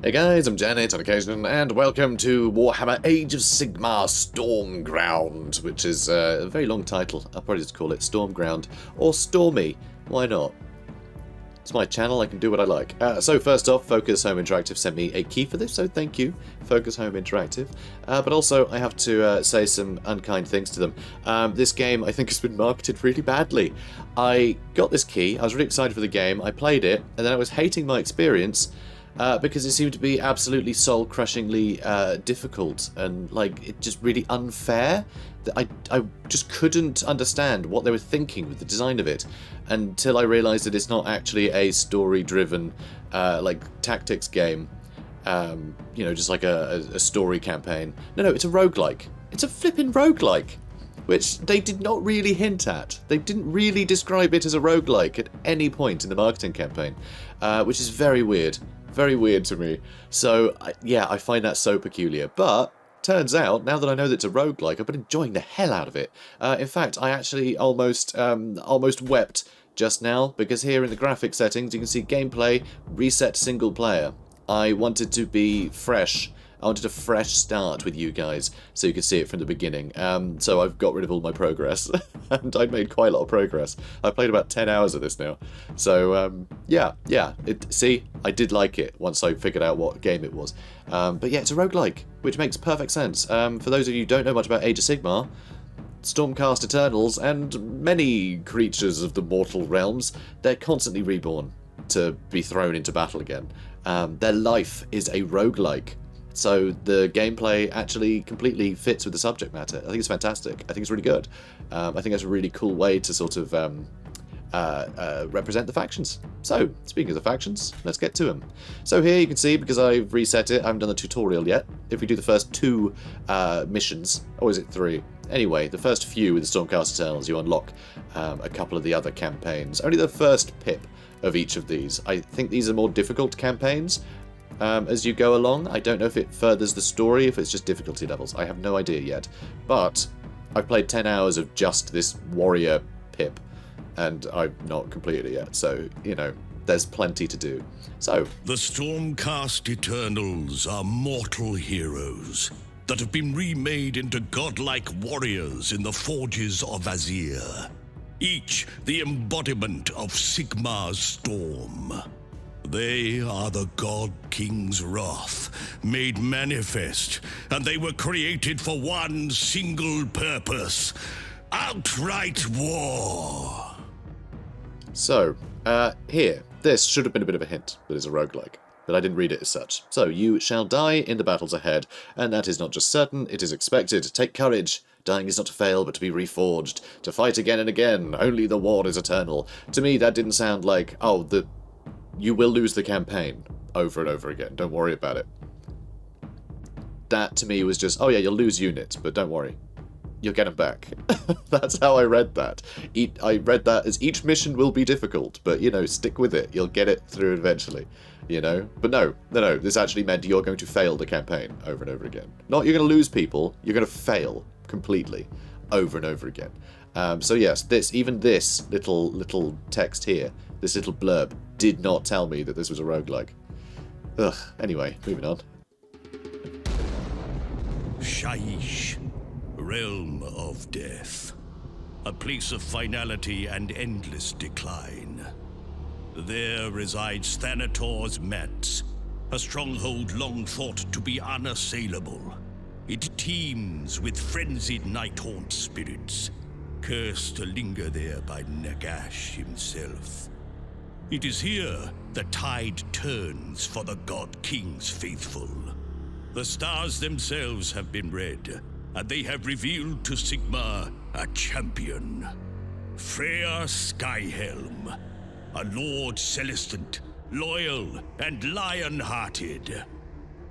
Hey guys, I'm JanetOnOccasion, and welcome to Warhammer Age of Sigmar Storm Ground, which is a very long title. I'll probably just call it Storm Ground, or Stormy. Why not? It's my channel, I can do what I like. So first off, Focus Home Interactive sent me a key for this, so thank you, Focus Home Interactive. But also, I have to say some unkind things to them. This game, I think, has been marketed really badly. I got this key, I was really excited for the game, I played it, and then I was hating my experience, because it seemed to be absolutely soul-crushingly difficult and like it just really unfair. That I just couldn't understand what they were thinking with the design of it until I realised that it's not actually a story-driven like tactics game. You know, just like a story campaign. No, it's a roguelike. It's a flipping roguelike, which they did not really hint at. They didn't really describe it as a roguelike at any point in the marketing campaign, which is very weird. Very weird to me. So, yeah, I find that so peculiar. But, turns out, now that I know that it's a roguelike, I've been enjoying the hell out of it. In fact, I actually almost wept just now, because here in the graphic settings you can see gameplay, reset single player. I wanted to be fresh. I wanted a fresh start with you guys, so you could see it from the beginning. So I've got rid of all my progress, and I've made quite a lot of progress. I've played about 10 hours of this now. So, yeah. See, I did like it once I figured out what game it was. But yeah, it's a roguelike, which makes perfect sense. For those of you who don't know much about Age of Sigmar, Stormcast Eternals, and many creatures of the mortal realms, they're constantly reborn to be thrown into battle again. Their life is a roguelike. So the gameplay actually completely fits with the subject matter. I think it's fantastic. I think it's really good. I think that's a really cool way to sort of represent the factions. So, speaking of the factions, let's get to them. So here you can see, because I've reset it, I haven't done the tutorial yet. If we do the first two missions, or is it three? Anyway, the first few with the Stormcast Eternals, you unlock a couple of the other campaigns. Only the first pip of each of these. I think these are more difficult campaigns. As you go along. I don't know if it furthers the story, if it's just difficulty levels. I have no idea yet. But I've played 10 hours of just this warrior pip, and I've not completed it yet. So, you know, there's plenty to do. So, the Stormcast Eternals are mortal heroes that have been remade into godlike warriors in the forges of Azir. Each the embodiment of Sigmar's storm. They are the God King's wrath, made manifest, and they were created for one single purpose: outright war. So, here, this should have been a bit of a hint that it's a roguelike, but I didn't read it as such. So, you shall die in the battles ahead, and that is not just certain, it is expected. Take courage. Dying is not to fail, but to be reforged. To fight again and again. Only the war is eternal. To me, that didn't sound like, oh, you will lose the campaign over and over again. Don't worry about it. That, to me, was just, oh yeah, you'll lose units, but don't worry. You'll get them back. That's how I read that. I read that as each mission will be difficult, but, you know, stick with it. You'll get it through eventually, you know? But no. This actually meant you're going to fail the campaign over and over again. Not you're going to lose people, you're going to fail completely over and over again. So yes, even this little text here, this little blurb, did not tell me that this was a roguelike. Ugh, anyway, moving on. Shaiish, realm of death. A place of finality and endless decline. There resides Thanator's Mats, a stronghold long thought to be unassailable. It teems with frenzied night-haunt spirits, cursed to linger there by Nagash himself. It is here the tide turns for the God King's faithful. The stars themselves have been read, and they have revealed to Sigmar a champion. Freyr Skyhelm, a Lord Celestant, loyal and lion-hearted.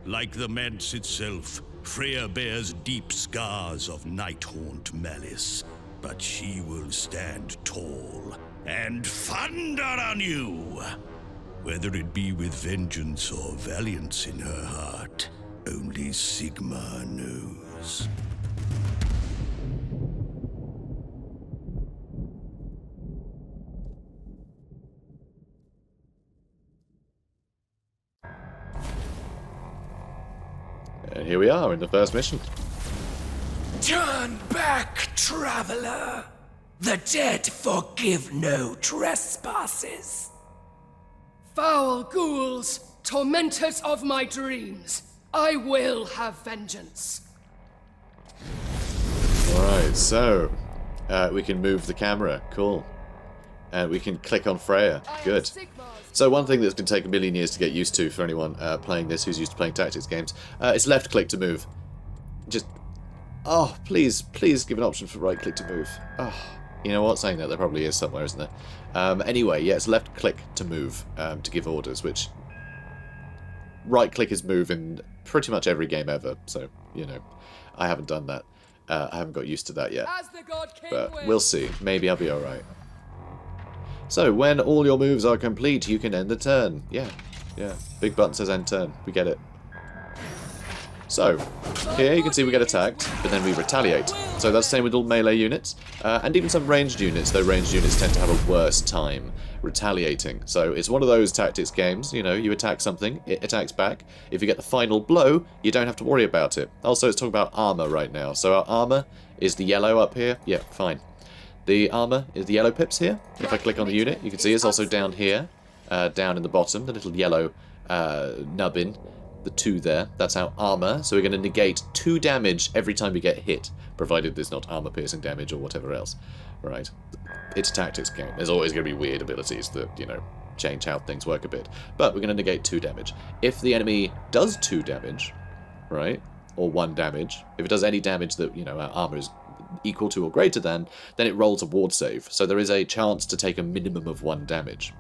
Like the Mance itself, Freyr bears deep scars of night-haunt malice, but she will stand tall and thunder on you. Whether it be with vengeance or valiance in her heart, only Sigmar knows. And here we are in the first mission. Turn back, traveler. The dead forgive no trespasses. Foul ghouls, tormentors of my dreams, I will have vengeance. Alright, so we can move the camera. Cool. And we can click on Freya. Good. So one thing that's going to take a million years to get used to for anyone playing this who's used to playing tactics games, is left click to move. Just, oh, please give an option for right click to move. Oh, you know what, saying that, there probably is somewhere, isn't there? Anyway, yeah, it's left click to move, to give orders, which right click is move in pretty much every game ever, so, you know, I haven't done that. I haven't got used to that yet, but we'll see. Maybe I'll be alright. So, when all your moves are complete, you can end the turn. Yeah. Big button says end turn. We get it. So, here you can see we get attacked, but then we retaliate. So that's the same with all melee units, and even some ranged units, though ranged units tend to have a worse time retaliating. So it's one of those tactics games, you know, you attack something, it attacks back. If you get the final blow, you don't have to worry about it. Also, it's talking about armor right now. So our armor is the yellow up here. Yeah, fine. The armor is the yellow pips here. If I click on the unit, you can see it's also down here, down in the bottom, the little yellow nubbin, the 2 there. That's our armor. So we're going to negate 2 damage every time we get hit, provided there's not armor-piercing damage or whatever else. Right? It's a tactics game. There's always going to be weird abilities that, you know, change how things work a bit. But we're going to negate 2 damage. If the enemy does 2 damage, right, or 1 damage, if it does any damage that, you know, our armor is equal to or greater than, then it rolls a ward save. So there is a chance to take a minimum of 1 damage.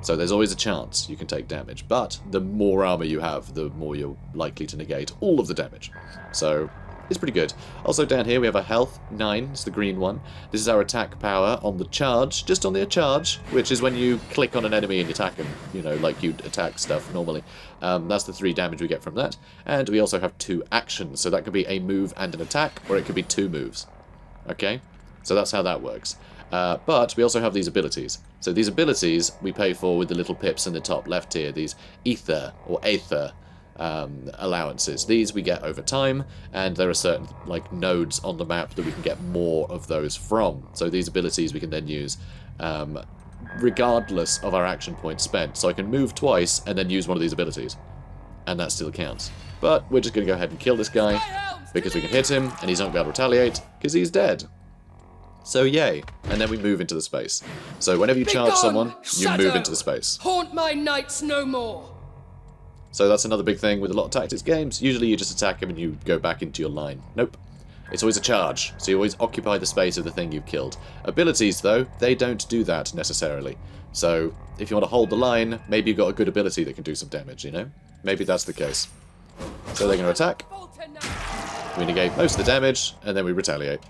So there's always a chance you can take damage, but the more armor you have, the more you're likely to negate all of the damage. So it's pretty good. Also down here we have a health, 9, it's the green one. This is our attack power on the charge, just on the charge, which is when you click on an enemy and attack them, you know, like you'd attack stuff normally. That's the 3 damage we get from that. And we also have 2 actions, so that could be a move and an attack, or it could be 2 moves. Okay? So that's how that works. But we also have these abilities. So these abilities we pay for with the little pips in the top left here, these ether or aether allowances. These we get over time, and there are certain like nodes on the map that we can get more of those from. So these abilities we can then use regardless of our action points spent. So I can move twice and then use one of these abilities, and that still counts. But we're just going to go ahead and kill this guy because we can hit him and he's not going to retaliate because he's dead. So yay, and then we move into the space. So whenever you charge someone, you move into the space. Haunt my nights no more. So that's another big thing with a lot of tactics games. Usually you just attack him and you go back into your line. Nope. It's always a charge, so you always occupy the space of the thing you've killed. Abilities, though, they don't do that necessarily. So if you want to hold the line, maybe you've got a good ability that can do some damage, you know? Maybe that's the case. So they're going to attack. We negate most of the damage, and then we retaliate.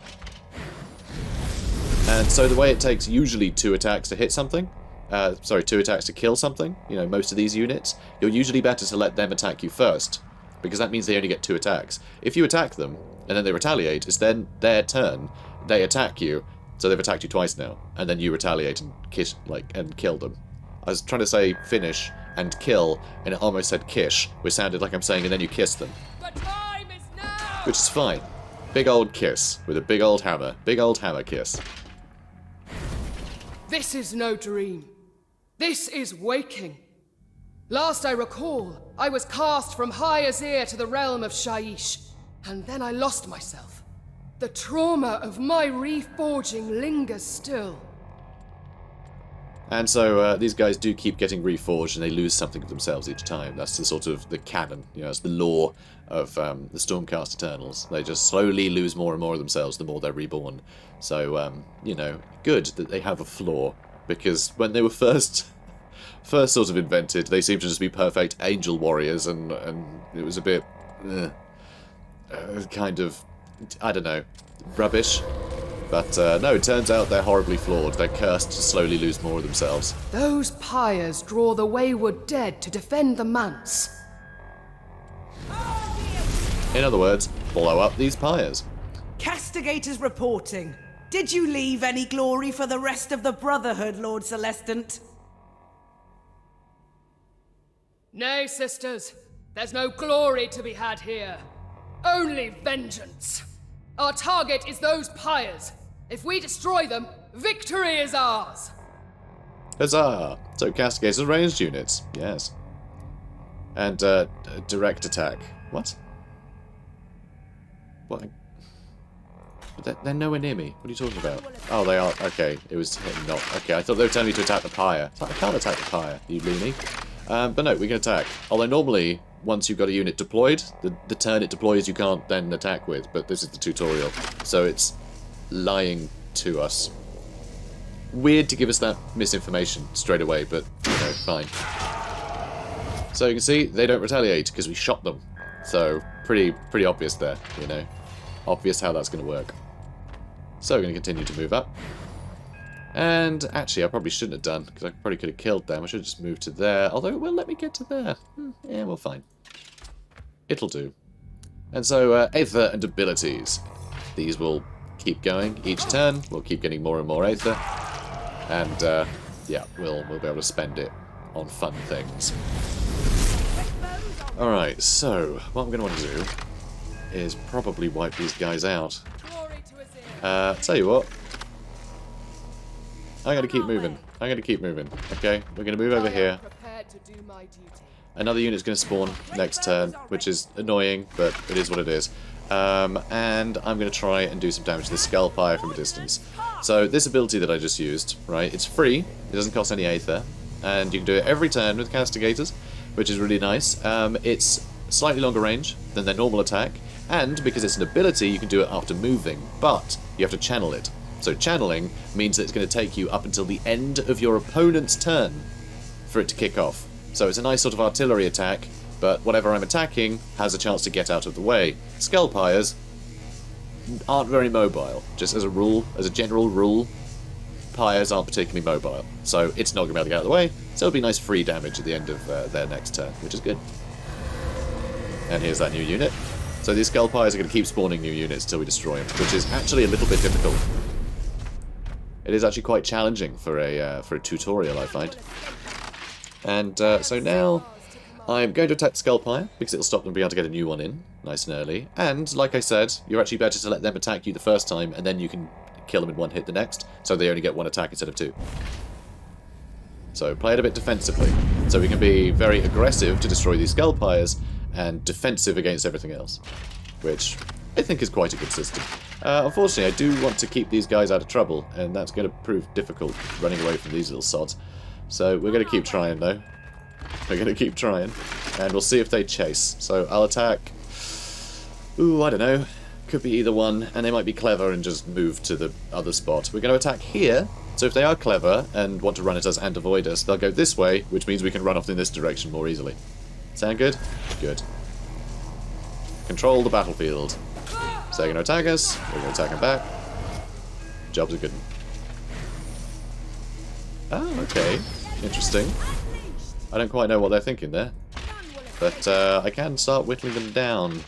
And so the way it takes usually 2 attacks to hit something, 2 attacks to kill something, you know, most of these units, you're usually better to let them attack you first, because that means they only get 2 attacks. If you attack them, and then they retaliate, it's then their turn, they attack you, so they've attacked you twice now, and then you retaliate and kill them. I was trying to say finish and kill, and it almost said kish, which sounded like I'm saying and then you kiss them. The time is now! Which is fine. Big old kiss, with a big old hammer. Big old hammer kiss. This is no dream. This is waking. Last I recall, I was cast from High Azir to the realm of Shaiish, and then I lost myself. The trauma of my reforging lingers still. And so these guys do keep getting reforged, and they lose something of themselves each time. That's the sort of the canon, you know, it's the lore of the Stormcast Eternals. They just slowly lose more and more of themselves the more they're reborn. So, you know, good that they have a flaw, because when they were first sort of invented, they seemed to just be perfect angel warriors, and it was a bit kind of, I don't know, rubbish. But no, it turns out they're horribly flawed. They're cursed to slowly lose more of themselves. Those pyres draw the wayward dead to defend the manse. In other words, blow up these pyres. Castigators reporting. Did you leave any glory for the rest of the Brotherhood, Lord Celestant? Nay, sisters. There's no glory to be had here. Only vengeance. Our target is those pyres. If we destroy them, victory is ours. Huzzah! So Castigators ranged units, yes. And direct attack. What? What? They're nowhere near me. What are you talking about? Oh, they are. Okay, it was hit and not. Okay, I thought they were telling me to attack the pyre. I can't attack the pyre, you loony. But no, we can attack. Although normally, once you've got a unit deployed, the turn it deploys you can't then attack with. But this is the tutorial, so it's lying to us. Weird to give us that misinformation straight away, but, you know, fine. So you can see, they don't retaliate because we shot them. So, pretty obvious there, you know. Obvious how that's going to work. So we're going to continue to move up. And actually, I probably shouldn't have done, because I probably could have killed them. I should have just moved to there, although it will let me get to there. Yeah, well, fine. It'll do. And so, Aether and abilities. These will keep going each turn. We'll keep getting more and more Aether. And, yeah, we'll be able to spend it on fun things. Alright, so, what I'm going to want to do is probably wipe these guys out. Tell you what. I'm going to keep moving. Okay? We're going to move over here. Another unit's going to spawn next turn, which is annoying, but it is what it is. And I'm going to try and do some damage to the Skullpire from a distance. So this ability that I just used, right, it's free. It doesn't cost any Aether. And you can do it every turn with Castigators, which is really nice. It's slightly longer range than their normal attack. And because it's an ability, you can do it after moving. But you have to channel it. So channeling means that it's going to take you up until the end of your opponent's turn for it to kick off. So it's a nice sort of artillery attack, but whatever I'm attacking has a chance to get out of the way. Skullpires aren't very mobile. Just as a rule, as a general rule, pyres aren't particularly mobile. So it's not going to be able to get out of the way, so it'll be nice free damage at the end of their next turn, which is good. And here's that new unit. So these Skullpires are going to keep spawning new units until we destroy them, which is actually a little bit difficult. It is actually quite challenging for a tutorial, I find. And so now I'm going to attack the Skullpire, because it'll stop them being able to get a new one in, nice and early. And, like I said, you're actually better to let them attack you the first time, and then you can kill them in one hit the next, so they only get one attack instead of two. So play it a bit defensively, so we can be very aggressive to destroy these Skullpires, and defensive against everything else, which I think is quite a good system. Unfortunately, I do want to keep these guys out of trouble, and that's going to prove difficult running away from these little sods. So we're going to keep trying, though. We're going to keep trying, and we'll see if they chase. So I'll attack... Ooh, I don't know. Could be either one, and they might be clever and just move to the other spot. We're going to attack here, so if they are clever and want to run at us and avoid us, they'll go this way, which means we can run off in this direction more easily. Sound good? Good. Control the battlefield. So they're going to attack us, we're going to attack them back. Job's a good one. Oh, okay. Interesting. I don't quite know what they're thinking there. But I can start whittling them down.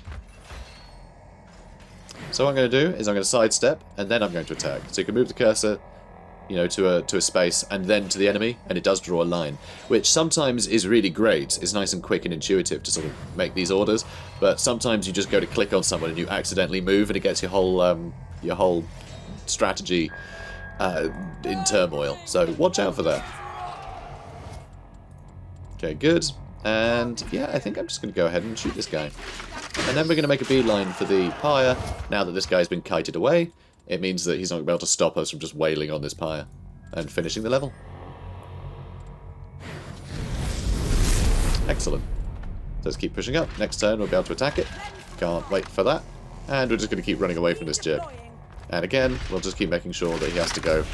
So what I'm going to do is I'm going to sidestep, and then I'm going to attack. So you can move the cursor, you know, to a space, and then to the enemy, and it does draw a line, which sometimes is really great. It's nice and quick and intuitive to sort of make these orders, but sometimes you just go to click on someone and you accidentally move, and it gets your whole strategy in turmoil. So watch out for that. Okay, good. And yeah, I think I'm just going to go ahead and shoot this guy. And then we're going to make a beeline for the pyre. Now that this guy's been kited away, it means that he's not going to be able to stop us from just wailing on this pyre and finishing the level. Excellent. Let's keep pushing up. Next turn we'll be able to attack it. Can't wait for that. And we're just going to keep running away from this jerk. And again, we'll just keep making sure that he has to go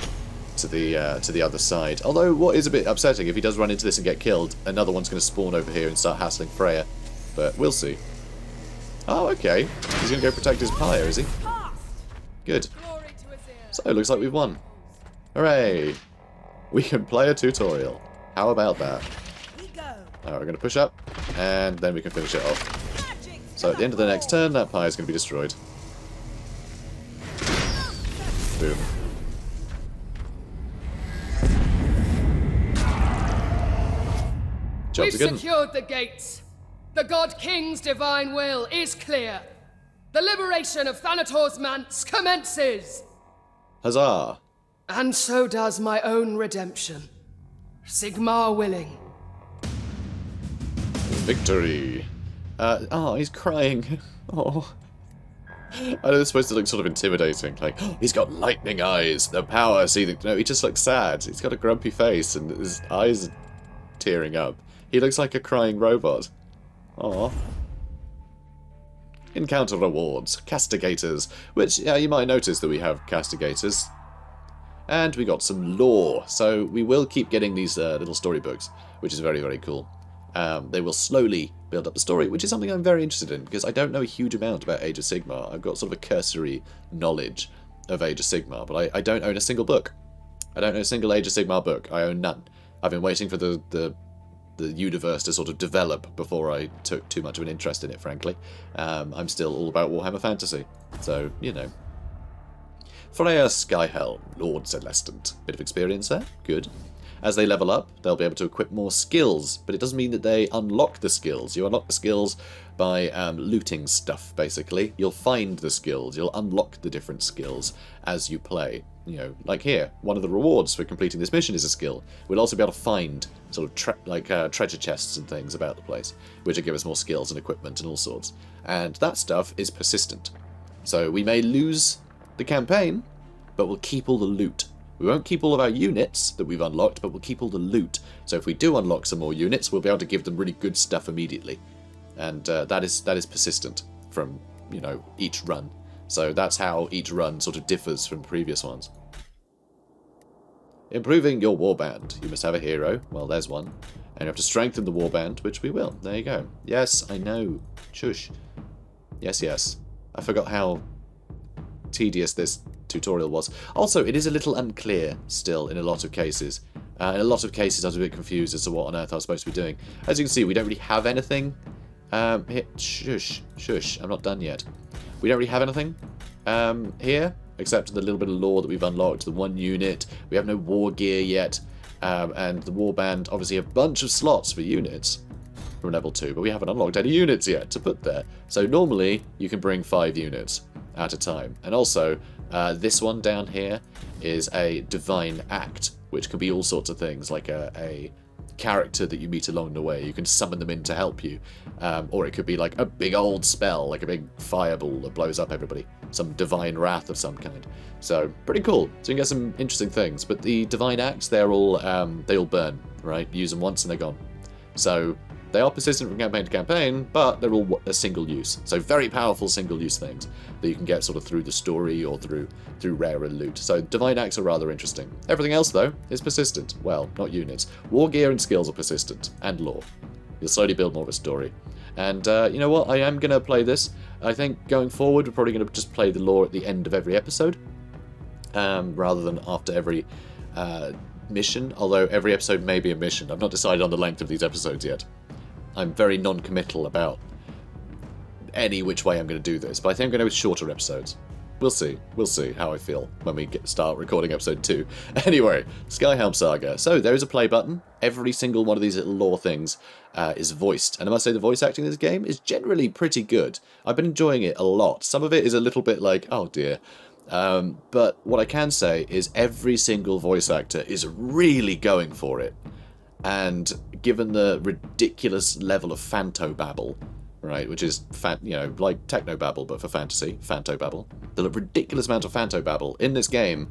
to the other side. Although, what is a bit upsetting, if he does run into this and get killed, another one's going to spawn over here and start hassling Freya. But we'll see. Oh, okay. He's going to go protect his pyre, is he? Good. So, it looks like we've won. Hooray! We can play a tutorial. How about that? Alright, we're going to push up, and then we can finish it off. So, at the end of the next turn, that pyre is going to be destroyed. Boom. We've secured the gates. The God King's divine will is clear. the liberation of Thanator's manse commences! Huzzah! And so does my own redemption. Sigmar willing. Victory! He's crying. Oh. I know it's supposed to look sort of intimidating, like, oh, he's got lightning eyes, the power, see the... No, he just looks sad. He's got a grumpy face, and his eyes are tearing up. He looks like a crying robot. Aww. Encounter rewards. Castigators, which, you might notice that we have castigators. And we got some lore, so we will keep getting these little storybooks, which is very, very cool. They will slowly build up the story, which is something I'm very interested in, because I don't know a huge amount about Age of Sigmar. I've got sort of a cursory knowledge of Age of Sigmar, but I don't own a single book. I don't own a single Age of Sigmar book. I own none. I've been waiting for the universe to sort of develop before I took too much of an interest in it, frankly. I'm still all about Warhammer Fantasy, so, you know. Freya Skyhelm, Lord Celestant. Bit of experience there, good. As they level up, they'll be able to equip more skills, but it doesn't mean that they unlock the skills. You unlock the skills by looting stuff, basically. You'll find the skills, you'll unlock the different skills as you play. You know, like here, one of the rewards for completing this mission is a skill. We'll also be able to find sort of treasure chests and things about the place, which will give us more skills and equipment and all sorts. And that stuff is persistent. So we may lose the campaign, but we'll keep all the loot. We won't keep all of our units that we've unlocked, but we'll keep all the loot. So if we do unlock some more units, we'll be able to give them really good stuff immediately. And that is persistent from, you know, each run. So that's how each run sort of differs from previous ones. Improving your warband. You must have a hero. Well, there's one. And you have to strengthen the warband, which we will. There you go. Yes, I know. Shush. Yes, yes. I forgot how tedious this tutorial was. Also, it is a little unclear still in a lot of cases. In a lot of cases, I was a bit confused as to what on earth I was supposed to be doing. As you can see, we don't really have anything. Here, shush, shush. I'm not done yet. We don't really have anything here, except the little bit of lore that we've unlocked. The one unit. We have no war gear yet. And the warband obviously have a bunch of slots for units from level 2, but we haven't unlocked any units yet to put there. So normally, you can bring 5 units at a time. And also, this one down here is a divine act, which can be all sorts of things, like a character that you meet along the way. You can summon them in to help you. Or it could be like a big old spell, like a big fireball that blows up everybody. Some divine wrath of some kind. So, pretty cool. So you can get some interesting things. But the divine acts, they all burn, right? Use them once and they're gone. So, they are persistent from campaign to campaign, but they're all a single use. So very powerful single use things that you can get sort of through the story or through rarer loot. So divine acts are rather interesting. Everything else though is persistent. Well, not units. War gear and skills are persistent, and lore. You'll slowly build more of a story. And you know what? I am going to play this. I think going forward we're probably going to just play the lore at the end of every episode, rather than after every mission. Although every episode may be a mission. I've not decided on the length of these episodes yet. I'm very non-committal about any which way I'm going to do this, but I think I'm going to go with shorter episodes. We'll see. We'll see how I feel when we start recording episode 2. Anyway, Skyhelm Saga. So there is a play button. Every single one of these little lore things is voiced. And I must say the voice acting in this game is generally pretty good. I've been enjoying it a lot. Some of it is a little bit like, oh dear. But what I can say is every single voice actor is really going for it. And given the ridiculous level of phantobabble, right, which is, like technobabble, but for fantasy, phantobabble, the ridiculous amount of phantobabble in this game,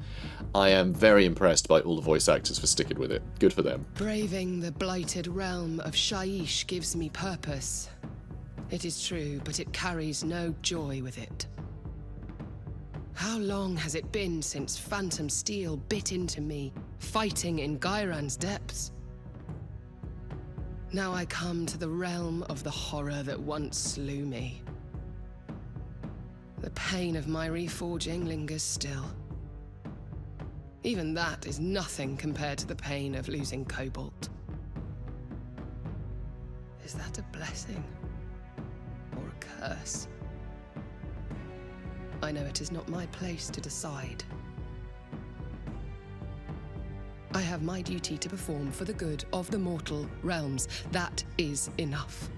I am very impressed by all the voice actors for sticking with it. Good for them. Braving the blighted realm of Shaiish gives me purpose. It is true, but it carries no joy with it. How long has it been since phantom steel bit into me, fighting in Gairan's depths? Now I come to the realm of the horror that once slew me. The pain of my reforging lingers still. Even that is nothing compared to the pain of losing Cobalt. Is that a blessing? Or a curse? I know it is not my place to decide. I have my duty to perform for the good of the mortal realms. That is enough.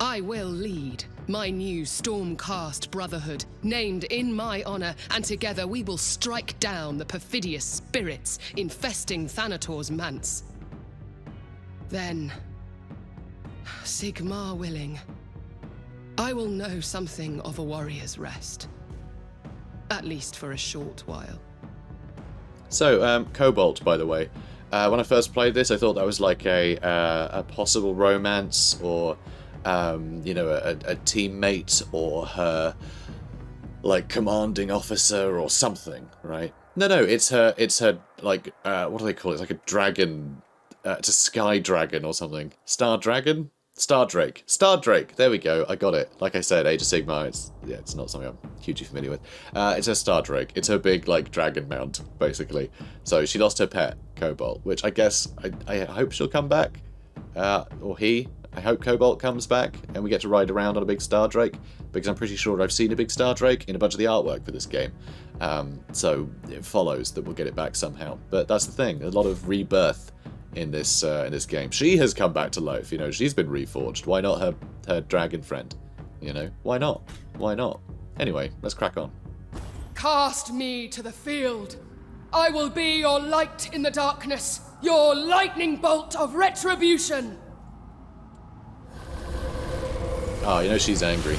I will lead my new Stormcast Brotherhood, named in my honor, and together we will strike down the perfidious spirits infesting Thanator's manse. Then, Sigmar willing, I will know something of a warrior's rest. At least for a short while. So, Cobalt, by the way. When I first played this, I thought that was like a possible romance, or you know, a teammate, or her like commanding officer or something, right? No, it's her like what do they call it? It's like a dragon, it's a sky dragon or something. Star dragon? Stardrake. Stardrake. There we go. I got it. Like I said, Age of Sigmar. It's not something I'm hugely familiar with. It's her Stardrake. It's her big like dragon mount, basically. So she lost her pet, Cobalt, which I guess I hope she'll come back, or he. I hope Cobalt comes back and we get to ride around on a big Stardrake, because I'm pretty sure I've seen a big Stardrake in a bunch of the artwork for this game. So it follows that we'll get it back somehow. But that's the thing. A lot of rebirth in this game. She has come back to life, you know, she's been reforged. Why not her dragon friend? You know, why not? Why not? Anyway, let's crack on. Cast me to the field. I will be your light in the darkness, your lightning bolt of retribution. Oh, you know she's angry.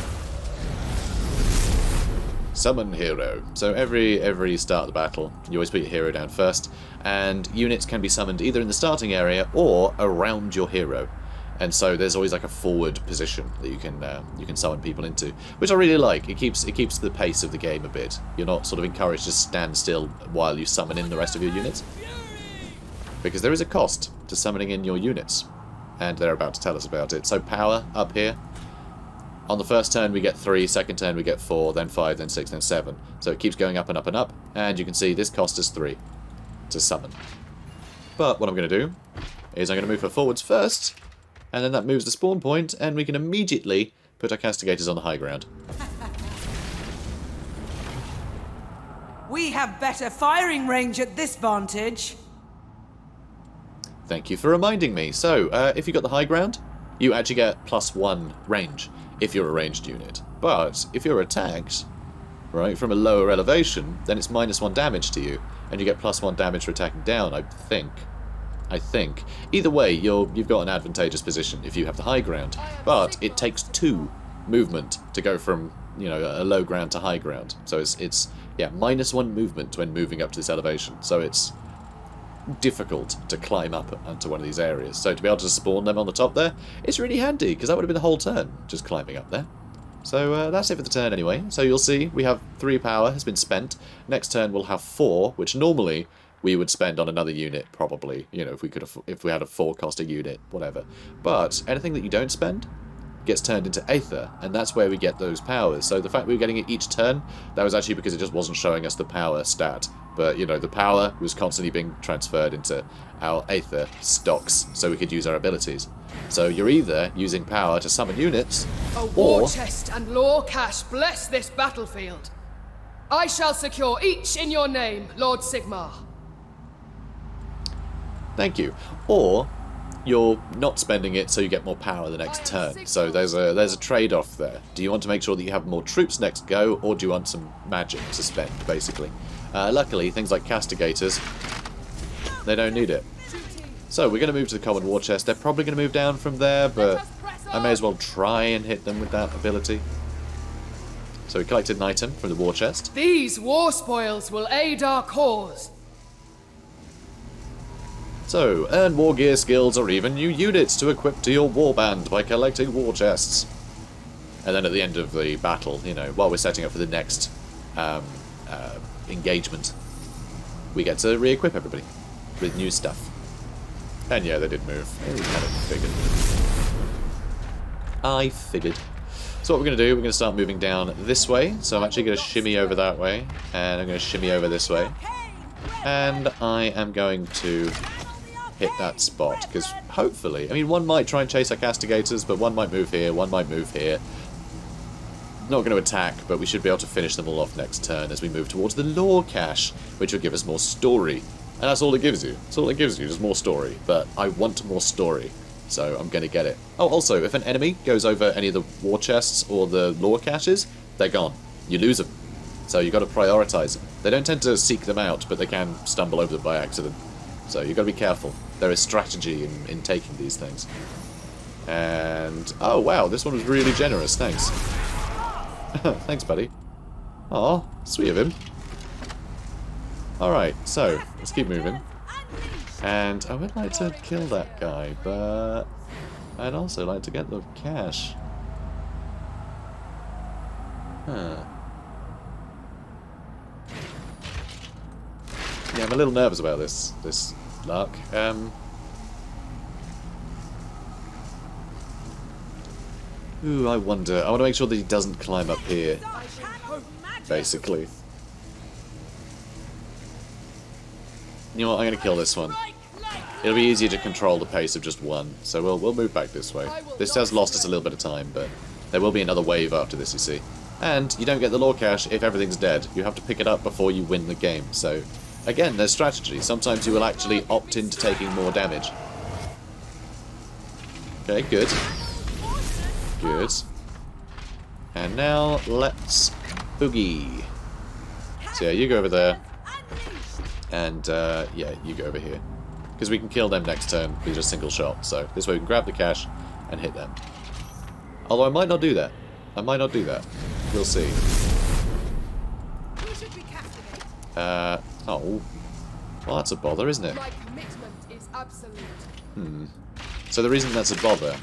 Summon hero. So every start of the battle, you always put your hero down first, and units can be summoned either in the starting area or around your hero. And so there's always like a forward position that you can summon people into, which I really like. It keeps the pace of the game a bit. You're not sort of encouraged to stand still while you summon in the rest of your units, because there is a cost to summoning in your units, and they're about to tell us about it. So power up here. On the first turn we get 3, second turn we get 4, then 5, then 6, then 7. So it keeps going up and up and up, and you can see this cost us 3 to summon. But what I'm going to do is I'm going to move her forwards first, and then that moves the spawn point, and we can immediately put our castigators on the high ground. We have better firing range at this vantage. Thank you for reminding me. So, if you got the high ground, you actually get +1 range if you're a ranged unit. But if you're attacked, right, from a lower elevation, then it's -1 damage to you, and you get +1 damage for attacking down, I think. Either way, you've got an advantageous position if you have the high ground, but it takes 2 movement to go from, you know, a low ground to high ground. So it's yeah, -1 movement when moving up to this elevation. So it's difficult to climb up onto one of these areas. So to be able to spawn them on the top there, it's really handy, because that would have been the whole turn, just climbing up there. So that's it for the turn anyway. So you'll see we have 3 power has been spent. Next turn we'll have 4, which normally we would spend on another unit, probably, you know, if we had a 4-coster unit, whatever. But anything that you don't spend gets turned into Aether, and that's where we get those powers. So the fact we were getting it each turn, that was actually because it just wasn't showing us the power stat. But, you know, the power was constantly being transferred into our Aether stocks, so we could use our abilities. So you're either using power to summon units, A war chest and lore cache bless this battlefield. I shall secure each in your name, Lord Sigmar. Thank you. Or you're not spending it so you get more power the next turn. So there's a trade-off there. Do you want to make sure that you have more troops next go, or do you want some magic to spend, basically? Luckily, things like castigators, they don't need it. So we're going to move to the common war chest. They're probably going to move down from there, but I may as well try and hit them with that ability. So we collected an item from the war chest. These war spoils will aid our cause. So, earn war gear skills or even new units to equip to your warband by collecting war chests. And then at the end of the battle, you know, while we're setting up for the next engagement, we get to re-equip everybody with new stuff. And yeah, they did move. I kind of figured. I figured. So what we're going to do, we're going to start moving down this way. So I'm actually going to shimmy over that way, and I'm going to shimmy over this way. And I am going to hit that spot, because hopefully, I mean, one might try and chase our castigators, but one might move here, one might move here. Not going to attack, but we should be able to finish them all off next turn as we move towards the lore cache, which will give us more story. And that's all it gives you. That's all it gives you, just more story. But I want more story. So I'm going to get it. Oh, also, if an enemy goes over any of the war chests or the lore caches, they're gone. You lose them. So you've got to prioritize them. They don't tend to seek them out, but they can stumble over them by accident. So you've got to be careful. There is strategy in taking these things. And... oh, wow, this one was really generous. Thanks. Thanks, buddy. Aw, sweet of him. Alright, so, let's keep moving. And I would like to kill that guy, but I'd also like to get the cash. Huh. Yeah, I'm a little nervous about this lark. Ooh, I wonder. I want to make sure that he doesn't climb up here, basically. You know what, I'm going to kill this one. It'll be easier to control the pace of just one, so we'll move back this way. This has lost us a little bit of time, but there will be another wave after this, you see. And you don't get the lore cache if everything's dead. You have to pick it up before you win the game, so... again, there's strategy. Sometimes you will actually opt into taking more damage. Okay, good. Good. And now, let's boogie. So yeah, you go over there. And, yeah, you go over here. Because we can kill them next turn with just a single shot. So this way we can grab the cash and hit them. Although I might not do that. I might not do that. We'll see. Oh. Well, that's a bother, isn't it? My commitment is absolute. So the reason that's a bother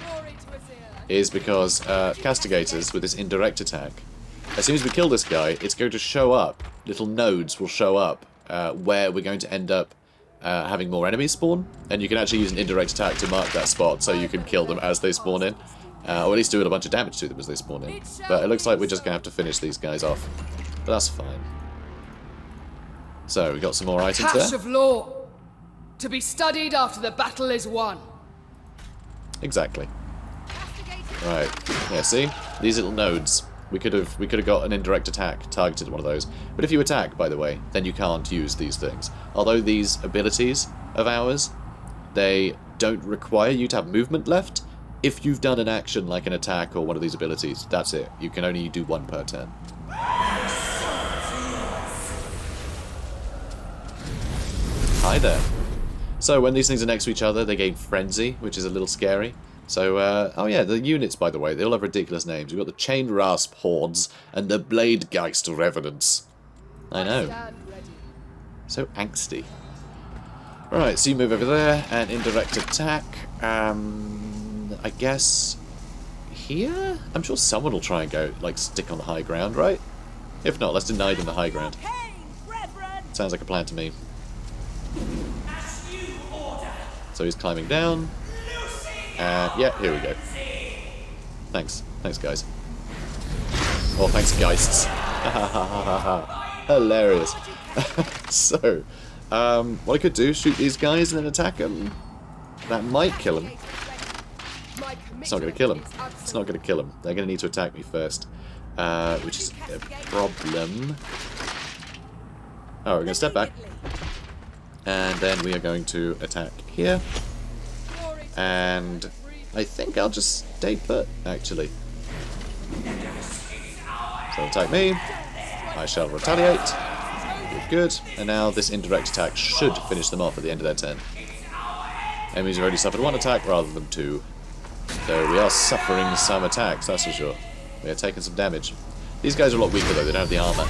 is because castigators with this indirect attack, as soon as we kill this guy, it's going to show up. Little nodes will show up where we're going to end up having more enemies spawn, and you can actually use an indirect attack to mark that spot so you can kill them as they spawn in, or at least do a bunch of damage to them as they spawn in. But it looks like we're just going to have to finish these guys off. But that's fine. So, we got some more items Cache there. of lore, to be studied after the battle is won. Exactly. Right. Yeah, see? These little nodes. We could have got an indirect attack targeted one of those. But if you attack, by the way, then you can't use these things. Although these abilities of ours, they don't require you to have movement left. If you've done an action like an attack or one of these abilities, that's it. You can only do one per turn. Hi there. So when these things are next to each other, they gain Frenzy, which is a little scary. So, oh yeah, the units, by the way, they all have ridiculous names. We've got the Chain Rasp Hordes and the Bladegeist Revenants. I know. Stand ready. So angsty. Right, so you move over there, and indirect attack. I guess here? I'm sure someone will try and go, like, stick on the high ground, right? If not, let's deny them the high ground. Sounds like a plan to me. So he's climbing down. Yeah, here we go. Thanks. Thanks, guys. Oh, thanks, Geists. Hilarious. So, what I could do, shoot these guys and then attack them. That might kill them. It's not going to kill them. It's not going to kill them. They're going to need to attack me first. Which is a problem. Oh, we're going to step back. And then we are going to attack here. And I think I'll just stay put, actually. So attack me. I shall retaliate. Good. And now this indirect attack should finish them off at the end of their turn. Enemies have already suffered one attack rather than two. So we are suffering some attacks, that's for sure. We are taking some damage. These guys are a lot weaker though, they don't have the armor.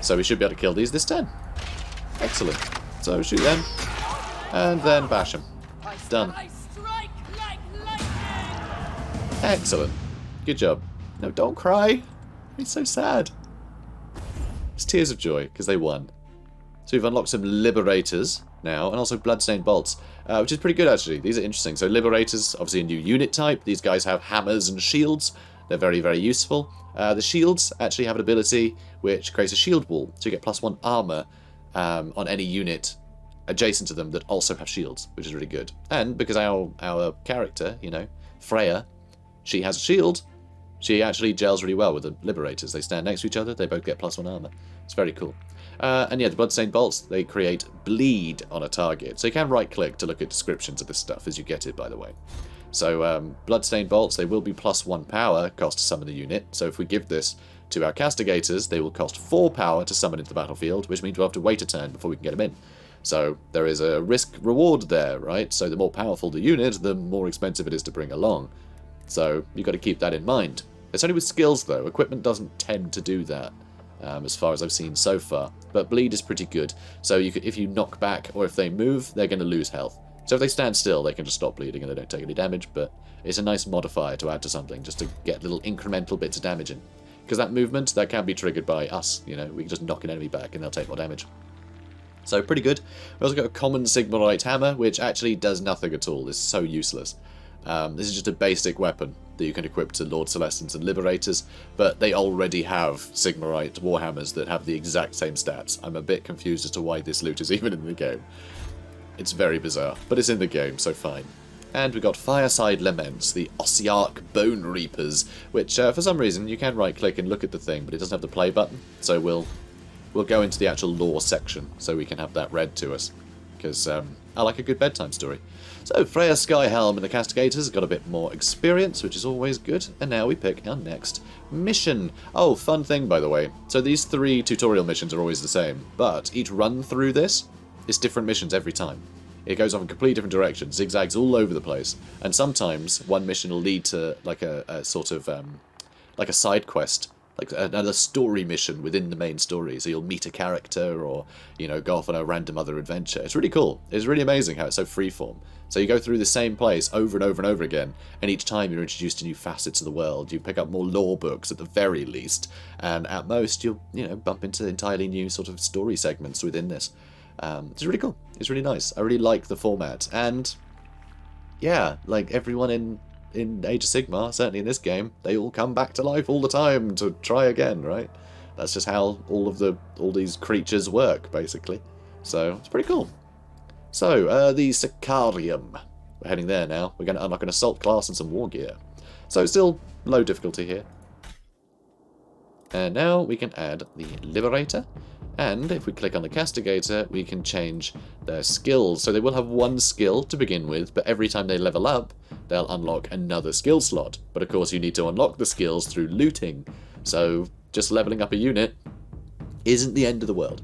So we should be able to kill these this turn. Excellent. So shoot them. And then bash them. Done. Excellent. Good job. No, don't cry. It's so sad. It's tears of joy, because they won. So we've unlocked some Liberators now, and also Bloodstained Bolts, which is pretty good, actually. These are interesting. So Liberators, obviously a new unit type. These guys have hammers and shields. They're very, very useful. The shields actually have an ability which creates a shield wall, so you get +1 armor on any unit adjacent to them that also have shields, which is really good. And because our character, you know, Freya, she has a shield, She actually gels really well with the Liberators. They stand next to each other, they both get +1 armor. It's very cool. And yeah, the Bloodstained Bolts, they create bleed on a target. So you can right-click to look at descriptions of this stuff as you get it, by the way. So Bloodstained Bolts, they will be +1 power cost to summon the unit. So if we give this to our Castigators, they will cost 4 power to summon into the battlefield, which means we'll have to wait a turn before we can get them in. So there is a risk-reward there, right? So the more powerful the unit, the more expensive it is to bring along. So you've got to keep that in mind. It's only with skills, though. Equipment doesn't tend to do that, as far as I've seen so far. But bleed is pretty good. So if you knock back or if they move, they're going to lose health. So if they stand still, they can just stop bleeding and they don't take any damage. But it's a nice modifier to add to something, just to get little incremental bits of damage in. Because that movement, that can be triggered by us. You know, we can just knock an enemy back and they'll take more damage. So pretty good. We also got a common Sigmarite hammer, which actually does nothing at all. It's so useless. This is just a basic weapon that you can equip to Lord Celestins and Liberators, but they already have Sigmarite Warhammers that have the exact same stats. I'm a bit confused as to why this loot is even in the game. It's very bizarre, but it's in the game, so fine. And we got Fireside Laments, the Ossiarch Bone Reapers, which for some reason you can right-click and look at the thing, but it doesn't have the play button, so we'll go into the actual lore section so we can have that read to us, because I like a good bedtime story. So Freya Skyhelm and the Castigators got a bit more experience, which is always good, and now we pick our next mission. Oh, fun thing, by the way. So these 3 tutorial missions are always the same, but each run through this is different missions every time. It goes off in completely different directions, zigzags all over the place, and sometimes one mission will lead to like a sort of like a side quest, like another story mission within the main story. So you'll meet a character, or you know, go off on a random other adventure. It's really cool. It's really amazing how it's so freeform. So you go through the same place over and over and over again, and each time you're introduced to new facets of the world. You pick up more lore books at the very least, and at most you'll bump into entirely new sort of story segments within this. It's really cool. It's really nice. I really like the format, and yeah, like everyone in Age of Sigmar, certainly in this game, they all come back to life all the time to try again, right? That's just how all these creatures work, basically. So it's pretty cool. So the Sicarium, we're heading there now. We're going to unlock an assault class and some war gear. So still low difficulty here. And now we can add the Liberator. And if we click on the Castigator, we can change their skills. So they will have one skill to begin with, but every time they level up, they'll unlock another skill slot. But of course, you need to unlock the skills through looting. So just leveling up a unit isn't the end of the world.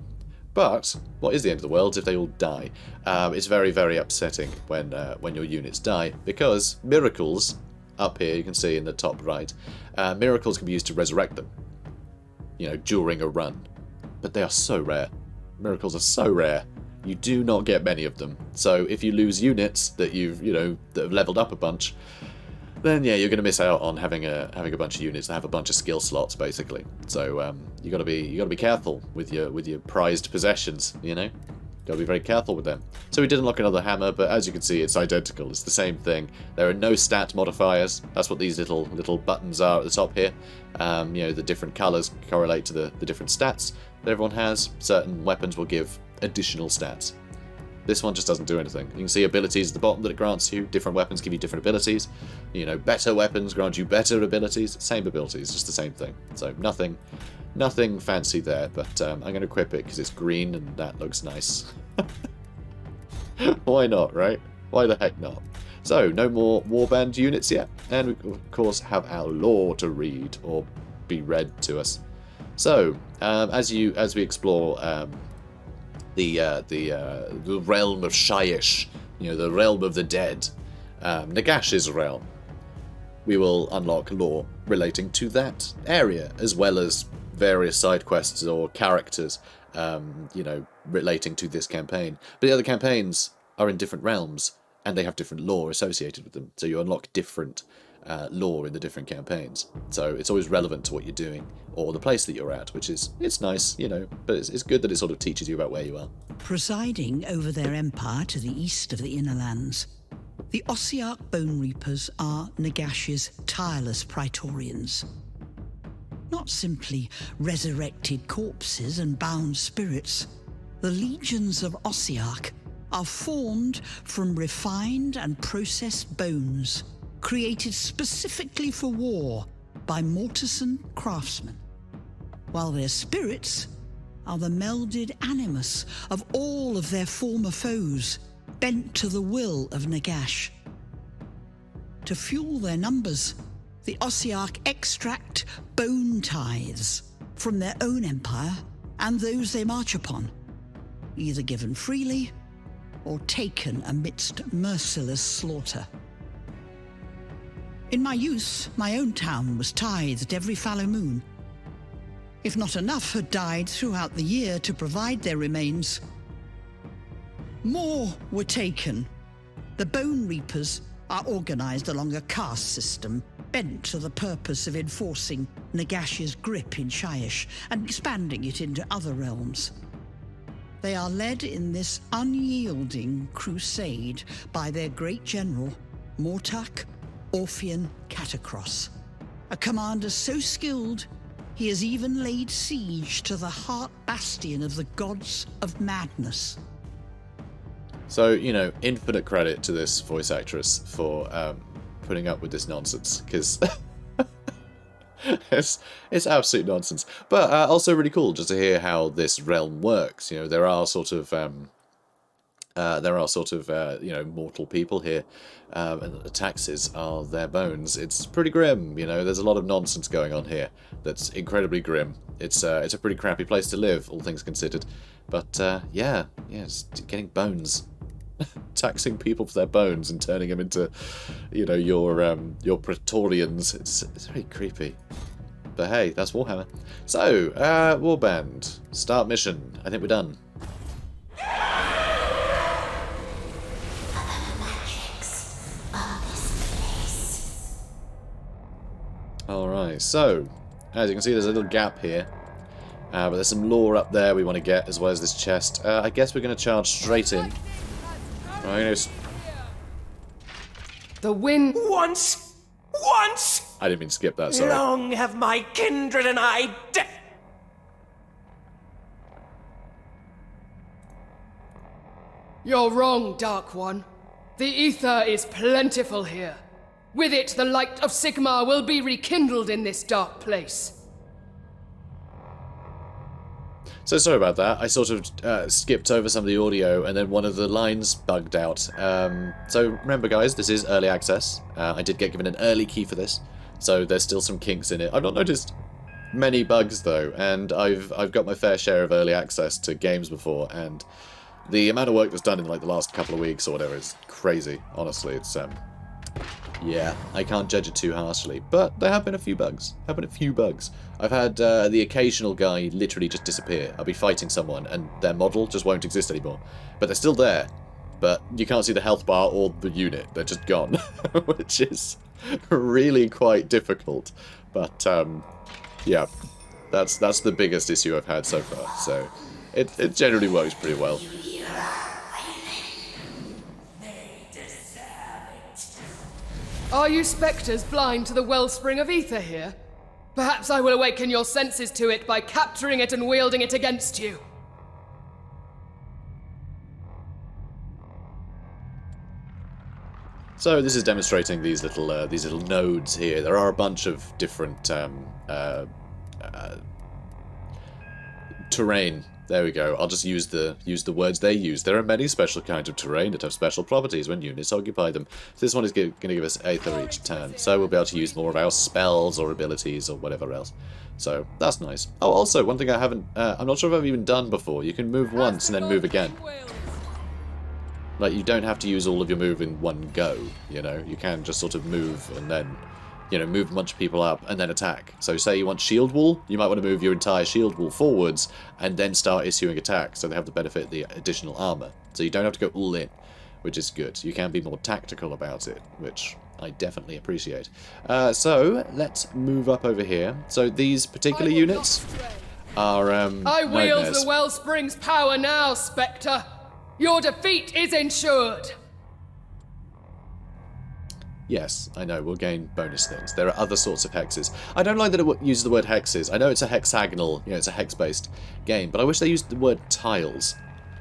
But what is the end of the world if they all die? It's very, very upsetting when your units die, because miracles, up here you can see in the top right, miracles can be used to resurrect them, during a run. But they are so rare. Miracles are so rare. You do not get many of them. So if you lose units that that have leveled up a bunch, then yeah, you're going to miss out on having a bunch of units that have a bunch of skill slots, basically. So you got to be careful with your prized possessions. Got to be very careful with them. So we did unlock another hammer, but as you can see, it's identical. It's the same thing. There are no stat modifiers. That's what these little buttons are at the top here. The different colours correlate to the different stats that everyone has. Certain weapons will give additional stats. This one just doesn't do anything. You can see abilities at the bottom that it grants you. Different weapons give you different abilities. Better weapons grant you better abilities. Same abilities, just the same thing. So nothing fancy there, but I'm going to equip it because it's green and that looks nice. Why not, right? Why the heck not? So, no more warband units yet, and we, of course, have our lore to read, or be read to us. So, as we explore the realm of Shyish, the realm of the dead, Nagash's realm, we will unlock lore relating to that area, as well as various side quests or characters, relating to this campaign. But the other campaigns are in different realms, and they have different lore associated with them. So you unlock different lore in the different campaigns. So it's always relevant to what you're doing, or the place that you're at, it's nice, but it's good that it sort of teaches you about where you are. Presiding over their empire to the east of the Inner Lands, the Ossiarch Bone Reapers are Nagash's tireless praetorians. Not simply resurrected corpses and bound spirits, the legions of Ossiarch are formed from refined and processed bones, created specifically for war by Mortison craftsmen, while their spirits are the melded animus of all of their former foes, bent to the will of Nagash. To fuel their numbers, the Ossiarch extract bone tithes from their own empire and those they march upon, either given freely or taken amidst merciless slaughter. In my youth, my own town was tithed every fallow moon. If not enough had died throughout the year to provide their remains, more were taken. The Bone Reapers are organized along a caste system bent to the purpose of enforcing Nagash's grip in Shyish and expanding it into other realms. They are led in this unyielding crusade by their great general, Mortak Orphean Catacross, a commander so skilled he has even laid siege to the heart bastion of the gods of madness. So, you know, infinite credit to this voice actress for putting up with this nonsense, because it's absolute nonsense. But also really cool just to hear how this realm works. You know, there are sort of you know, mortal people here, and the taxes are their bones. It's pretty grim, you know. There's a lot of nonsense going on here that's incredibly grim. It's a pretty crappy place to live, all things considered. But yeah, it's getting bones. Taxing people for their bones and turning them into, you know, your Praetorians. It's very creepy. But hey, that's Warhammer. So, Warband, start mission. I think we're done. Alright, so, as you can see, there's a little gap here. But there's some lore up there we want to get, as well as this chest. I guess we're going to charge straight in. The wind. Once! I didn't mean to skip that, sorry. Long have my kindred and I You're wrong, Dark One. The ether is plentiful here. With it, the light of Sigmar will be rekindled in this dark place. So sorry about that. I sort of skipped over some of the audio and then one of the lines bugged out. So remember guys, this is early access. I did get given an early key for this, so there's still some kinks in it. I've not noticed many bugs though, and I've got my fair share of early access to games before, and the amount of work that's done in like the last couple of weeks or whatever is crazy. Honestly, it's yeah, I can't judge it too harshly, but there have been a few bugs. I've had the occasional guy literally just disappear. I'll be fighting someone and their model just won't exist anymore. But they're still there. But you can't see the health bar or the unit. They're just gone. Which is really quite difficult. But, yeah, that's the biggest issue I've had so far. So it generally works pretty well. Are you spectres blind to the wellspring of ether here? Perhaps I will awaken your senses to it by capturing it and wielding it against you. So this is demonstrating these little nodes here. There are a bunch of different terrain. There we go. I'll just use the words they use. There are many special kinds of terrain that have special properties when units occupy them. So this one is going to give us Aether each turn. So we'll be able to use more of our spells or abilities or whatever else. So that's nice. Oh, also, one thing I haven't... I'm not sure if I've even done before. You can move once and then move again. Like, you don't have to use all of your move in one go, you know? You can just sort of move and then... you know, move a bunch of people up and then attack. So say you want shield wall, you might want to move your entire shield wall forwards and then start issuing attacks, so they have the benefit of the additional armor. So you don't have to go all in, which is good. You can be more tactical about it, which I definitely appreciate. So let's move up over here. So these particular units are I wield the Wellspring's power now, Spectre. Your defeat is ensured. Yes, I know, we'll gain bonus things. There are other sorts of hexes. I don't like that it uses the word hexes. I know it's a hexagonal, you know, it's a hex-based game, but I wish they used the word tiles.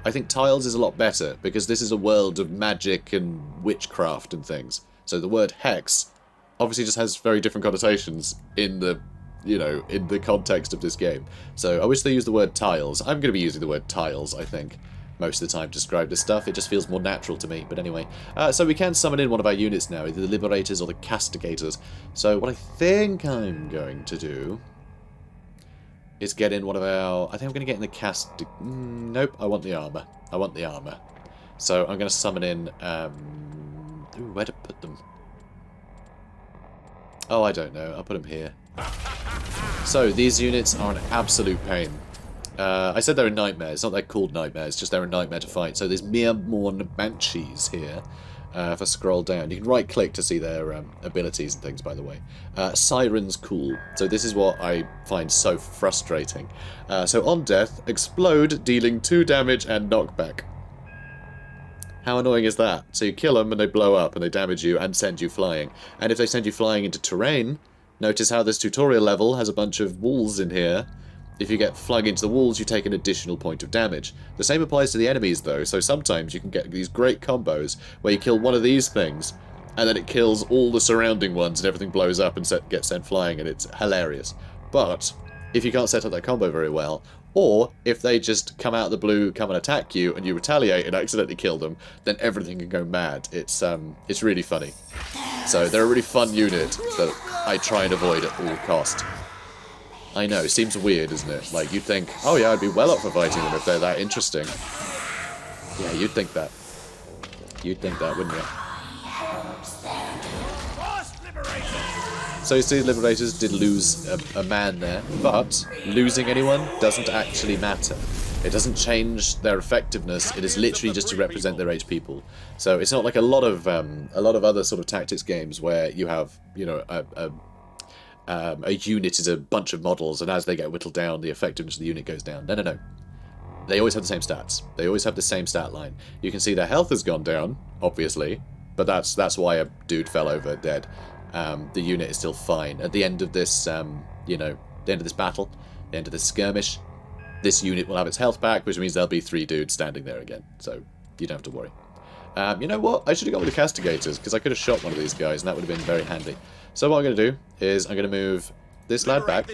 I think tiles is a lot better, because this is a world of magic and witchcraft and things. So the word hex obviously just has very different connotations in the, you know, in the context of this game. So I wish they used the word tiles. I'm going to be using the word tiles, I think, most of the time to describe this stuff. It just feels more natural to me. But anyway, so we can summon in one of our units now, either the Liberators or the Castigators. So what I think I'm going to do is get in one of our... I think I'm going to get in the nope, I want the armor. I want the armor. So I'm going to summon in... ooh, where to put them? Oh, I don't know. I'll put them here. So these units are an absolute pain. I said they're a nightmare. It's not they're called nightmares, just they're a nightmare to fight. So there's Mirmorn Banshees here. If I scroll down, you can right-click to see their abilities and things, by the way. Siren's cool. So this is what I find so frustrating. So on death, explode, dealing 2 damage and knockback. How annoying is that? So you kill them and they blow up and they damage you and send you flying. And if they send you flying into terrain, notice how this tutorial level has a bunch of walls in here. If you get flung into the walls, you take an additional point of damage. The same applies to the enemies, though, so sometimes you can get these great combos where you kill one of these things, and then it kills all the surrounding ones, and everything blows up and gets sent flying, and it's hilarious. But if you can't set up that combo very well, or if they just come out of the blue, come and attack you, and you retaliate and accidentally kill them, then everything can go mad. It's really funny. So they're a really fun unit that I try and avoid at all cost. I know, seems weird, isn't it? Like, you'd think, oh yeah, I'd be well up for fighting them if they're that interesting. Yeah, you'd think that. You'd think that, wouldn't you? So you see, Liberators did lose a man there, but losing anyone doesn't actually matter. It doesn't change their effectiveness, it is literally just to represent their HP pool. So it's not like a lot of other sort of tactics games where you have, you know, a unit is a bunch of models, and as they get whittled down, the effectiveness of the unit goes down. No, no, no. They always have the same stats. They always have the same stat line. You can see their health has gone down, obviously, but that's why a dude fell over dead. The unit is still fine. At the end of this, you know, the end of this battle, the end of this skirmish, this unit will have its health back, which means there'll be 3 dudes standing there again. So you don't have to worry. You know what? I should have gone with the Castigators, because I could have shot one of these guys, and that would have been very handy. So what I'm going to do is I'm going to move this lad back.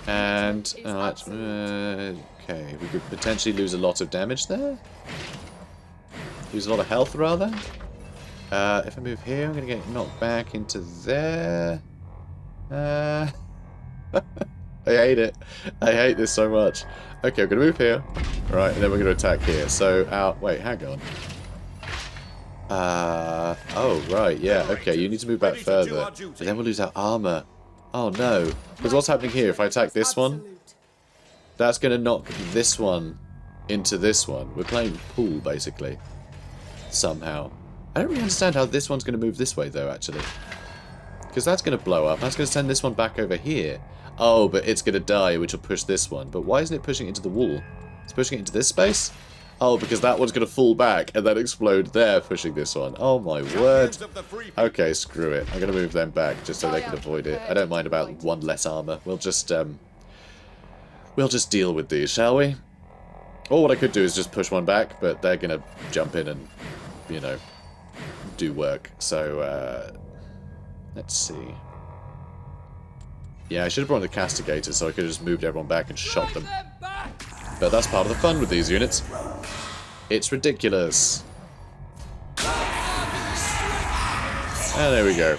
And, okay, we could potentially lose a lot of damage there. Lose a lot of health, rather. If I move here, I'm going to get knocked back into there. I hate it. I hate this so much. Okay, I'm going to move here. Right, and then we're going to attack here. So, wait, hang on. Oh, right, yeah, okay, you need to move back further. But then we'll lose our armor. Oh, no. Because what's happening here, if I attack this one, that's going to knock this one into this one. We're playing pool, basically. Somehow. I don't really understand how this one's going to move this way, though, actually. Because that's going to blow up. That's going to send this one back over here. Oh, but it's going to die, which will push this one. But why isn't it pushing it into the wall? It's pushing it into this space? Oh, because that one's going to fall back and then explode there, pushing this one. Oh, my word. Okay, screw it. I'm going to move them back just so they can avoid it. I don't mind about 1 less armor. We'll just deal with these, shall we? Or what I could do is just push one back, but they're going to jump in and, you know, do work. So, let's see. Yeah, I should have brought the Castigators so I could have just moved everyone back and shot them. But that's part of the fun with these units. It's ridiculous. And there we go.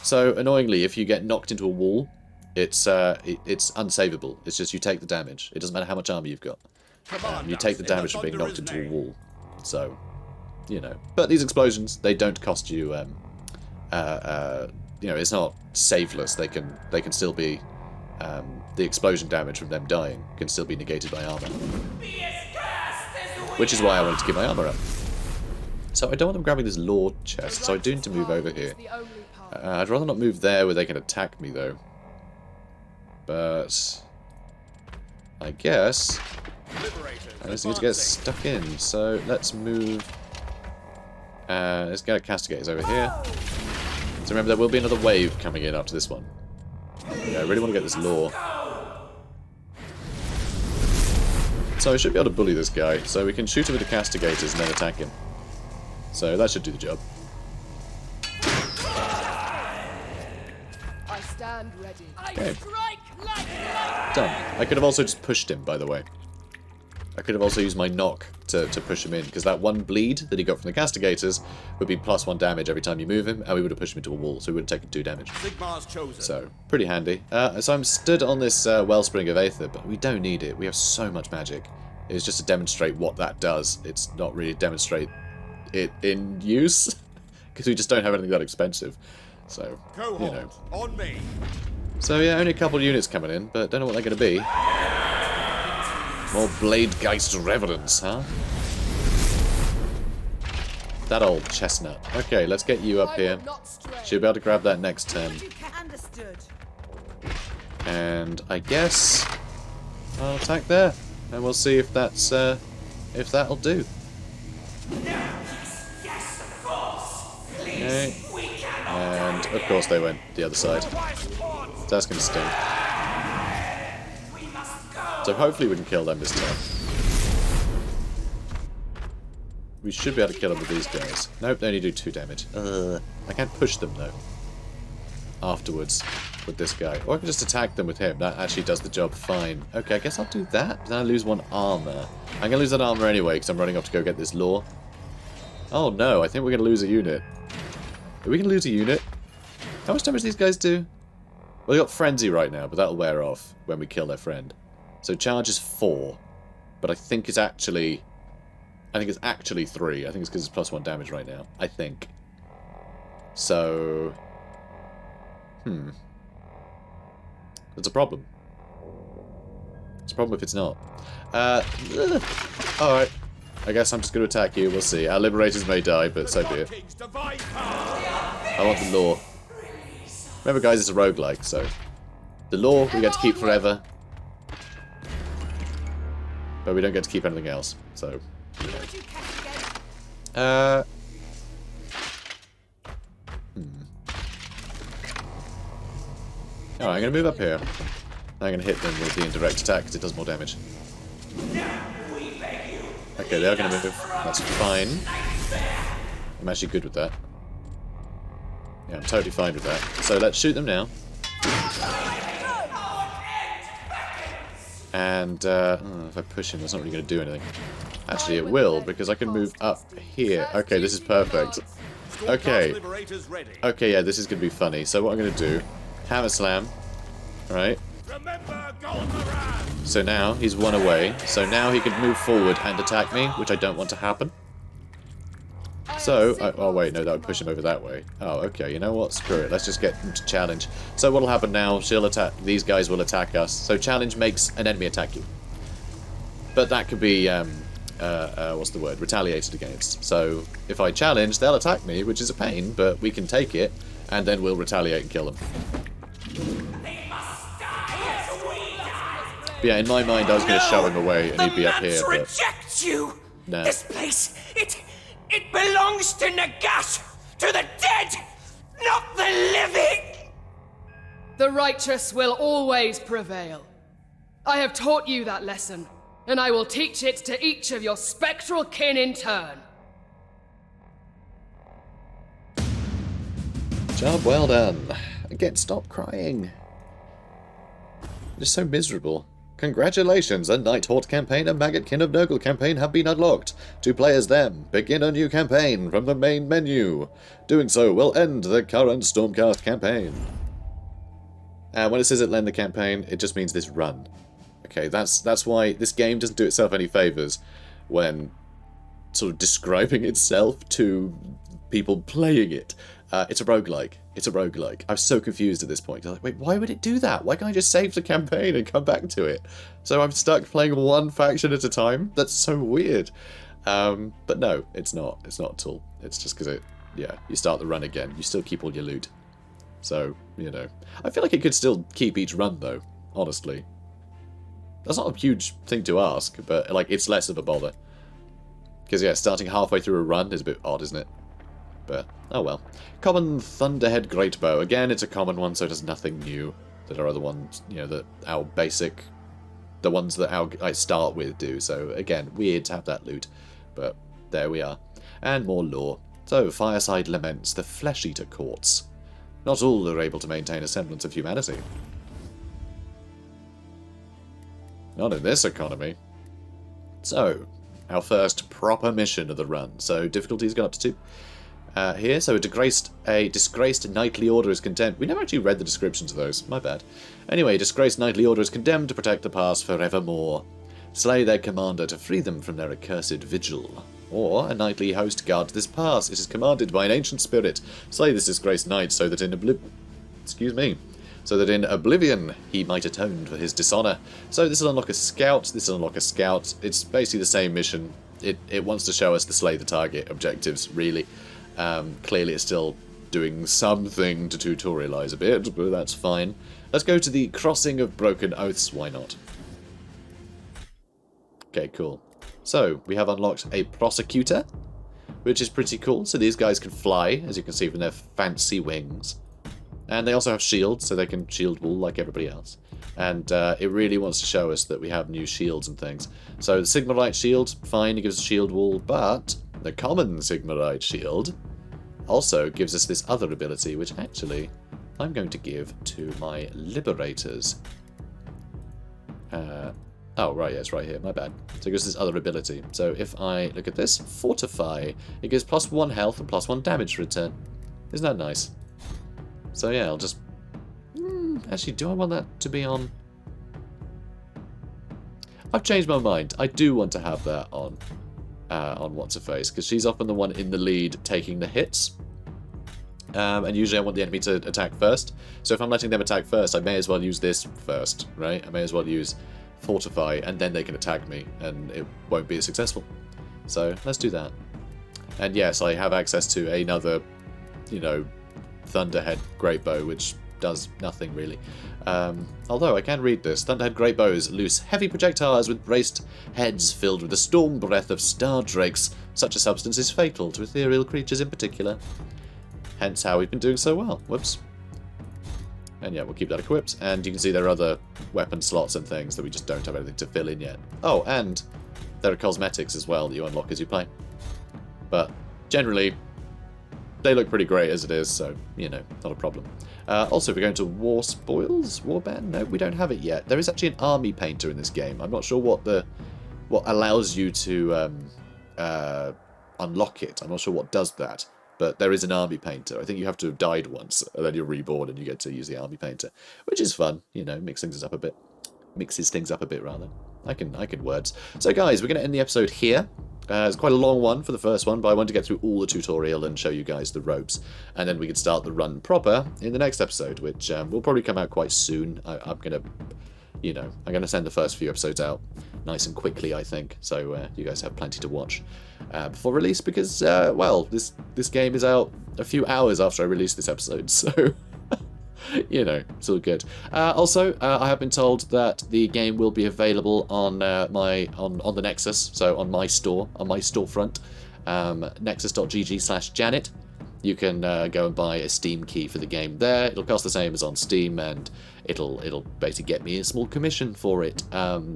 So, annoyingly, if you get knocked into a wall, it's unsavable. It's just you take the damage. It doesn't matter how much armor you've got. You take the damage from being knocked into a wall. So, you know. But these explosions, they don't cost you, you know, it's not saveless. They can still be... the explosion damage from them dying can still be negated by armor. Which is why I wanted to keep my armor up. So I don't want them grabbing this lore chest, so I do need to move over here. I'd rather not move there where they can attack me, though. But... I guess... I just need to get stuck in, so let's move... let's get our Castigators over here. So remember, there will be another wave coming in after this one. Yeah, I really want to get this lore. So I should be able to bully this guy, so we can shoot him with the Castigators and then attack him. So that should do the job. I stand ready. Okay. Strike like lightning. Done. I could have also just pushed him, by the way. I could have also used my knock to push him in, because that one bleed that he got from the castigators would be +1 damage every time you move him, and we would have pushed him into a wall, so he would have taken 2 damage. Sigmar's chosen. So, pretty handy. So I'm stood on this Wellspring of Aether, but we don't need it. We have so much magic. It's just to demonstrate what that does. It's not really demonstrate it in use, because we just don't have anything that expensive. So, you know. On me. So yeah, only a couple of units coming in, but don't know what they're going to be. More Bladegeist Reverence, huh? That old chestnut. Okay, let's get you up here. She'll be able to grab that next turn. Understood. And I guess I'll attack there, and we'll see if that's if that'll do. Yes, of course. Okay. And of course they went the other side. So that's gonna sting. So hopefully we can kill them this time. We should be able to kill them with these guys. Nope, they only do 2 damage. I can't push them though. Afterwards with this guy. Or I can just attack them with him. That actually does the job fine. Okay, I guess I'll do that. Then I lose 1 armor. I'm gonna lose that armor anyway because I'm running off to go get this lore. Oh no, I think we're gonna lose a unit. Are we gonna lose a unit? How much damage do these guys do? Well, they got Frenzy right now, but that'll wear off when we kill their friend. So charge is 4, but I think it's actually 3. I think it's because it's +1 damage right now. I think. So, that's a problem. It's a problem if it's not. All right. I guess I'm just going to attack you. We'll see. Our liberators may die, but so be it. I want the lore. Remember, guys, it's a roguelike, so the lore we get to keep forever. But we don't get to keep anything else, so, you know. Alright, I'm going to move up here. I'm going to hit them with the indirect attack because it does more damage. Okay, they are going to move. That's fine. I'm actually good with that. Yeah, I'm totally fine with that. So let's shoot them now. And if I push him, that's not really going to do anything. Actually, it will, because I can move up here. Okay, this is perfect. Okay. Okay, yeah, this is going to be funny. So what I'm going to do, Hammer Slam. Alright. So now he's 1 away. So now he can move forward and attack me, which I don't want to happen. So, oh wait, no, that would push him over that way. Oh, okay, you know what? Screw it. Let's just get him to challenge. So what'll happen now, she'll attack, these guys will attack us. So challenge makes an enemy attack you. But that could be, what's the word? Retaliated against. So if I challenge, they'll attack me, which is a pain, but we can take it, and then we'll retaliate and kill them. But yeah, in my mind, I was going to shove him away, and he'd be up here, but rejects you. Nah. This place, it belongs to Nagash, to the dead, not the living. The righteous will always prevail. I have taught you that lesson, and I will teach it to each of your spectral kin in turn. job well done. Again, stop crying. You're so miserable. Congratulations, a Nighthawk campaign and Maggotkin of Nurgle campaign have been unlocked. To play as them, begin a new campaign from the main menu. Doing so will end the current Stormcast campaign. When it says it'll end the campaign, it just means this run. Okay, that's why this game doesn't do itself any favours when sort of describing itself to people playing it. It's a roguelike. It's a roguelike. I'm so confused at this point. I'm like, wait, why would it do that? Why can't I just save the campaign and come back to it? So I'm stuck playing one faction at a time? That's so weird. But no, it's not. It's not at all. It's just because you start the run again. You still keep all your loot. So, you know. I feel like it could still keep each run, though, honestly. That's not a huge thing to ask, but, like, it's less of a bother. Because, yeah, starting halfway through a run is a bit odd, isn't it? But, oh well. Common Thunderhead Greatbow. Again, it's a common one, so it does nothing new. There are other ones, you know, that our basic... The ones that I start with do, so, again, weird to have that loot. But, there we are. And more lore. So, Fireside Laments, the Flesh Eater Courts. Not all are able to maintain a semblance of humanity. Not in this economy. So, our first proper mission of the run. So, difficulty's gone up to 2. Here, so a disgraced knightly order is condemned. We never actually read the descriptions of those. My bad. Anyway, disgraced knightly order is condemned to protect the pass forevermore. Slay their commander to free them from their accursed vigil. Or a knightly host guard this pass. It is commanded by an ancient spirit. Slay this disgraced knight so that in oblivion he might atone for his dishonour. So this will unlock a scout. This will unlock a scout. It's basically the same mission. It wants to show us the slay the target objectives, really. Clearly it's still doing something to tutorialise a bit, but that's fine. Let's go to the Crossing of Broken Oaths. Why not? Okay, cool. So, we have unlocked a prosecutor, which is pretty cool. So these guys can fly, as you can see from their fancy wings. And they also have shields, so they can shield wall like everybody else. And it really wants to show us that we have new shields and things. So the Sigmarite shield, fine, it gives us shield wall, but the common Sigmarite shield also gives us this other ability, which actually I'm going to give to my Liberators. Oh, right, yeah, it's right here, my bad. So it gives this other ability. So if I look at this, Fortify, it gives +1 health and +1 damage return. Isn't that nice? So yeah, I'll just... actually, do I want that to be on? I've changed my mind. I do want to have that on What's-Her-Face, because she's often the one in the lead taking the hits. And usually I want the enemy to attack first. So if I'm letting them attack first, I may as well use this first, right? I may as well use Fortify, and then they can attack me, and it won't be as successful. So let's do that. And yes, I have access to another, Thunderhead Great Bow, which does nothing really. Although I can read this. Thunderhead Great Bows loose heavy projectiles with braced heads filled with the storm breath of star drakes. Such a substance is fatal to ethereal creatures in particular. Hence how we've been doing so well. Whoops. And yeah, we'll keep that equipped. And you can see there are other weapon slots and things that we just don't have anything to fill in yet. Oh, and there are cosmetics as well that you unlock as you play. But generally, they look pretty great as it is, so, not a problem. Also, if we're going to War Spoils, Warband? No, we don't have it yet. There is actually an army painter in this game. I'm not sure what allows you to unlock it. I'm not sure what does that. But there is an army painter. I think you have to have died once, and then you're reborn and you get to use the army painter, which is fun. Mixes things up a bit. I can words. So guys, we're going to end the episode here. It's quite a long one for the first one, but I wanted to get through all the tutorial and show you guys the ropes, and then we can start the run proper in the next episode, which will probably come out quite soon. I'm gonna send the first few episodes out nice and quickly, I think, so you guys have plenty to watch before release, because this game is out a few hours after I release this episode, so it's all good. Also, I have been told that the game will be available on on the Nexus, so on my storefront, nexus.gg/Janet. You can go and buy a Steam key for the game there. It'll cost the same as on Steam, and it'll basically get me a small commission for it.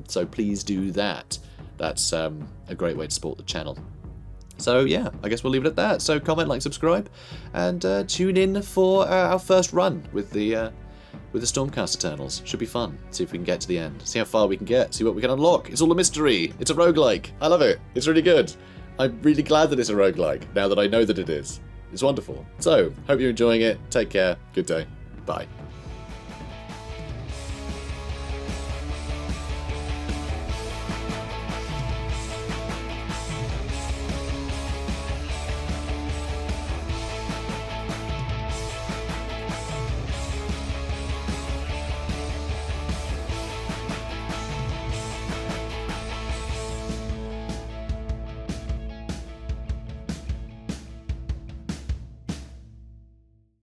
So please do that. That's a great way to support the channel. So yeah, I guess we'll leave it at that. So comment, like, subscribe, and tune in for our first run with the Stormcast Eternals. Should be fun. See if we can get to the end. See how far we can get. See what we can unlock. It's all a mystery. It's a roguelike. I love it. It's really good. I'm really glad that it's a roguelike, now that I know that it is. It's wonderful. So, hope you're enjoying it. Take care. Good day. Bye.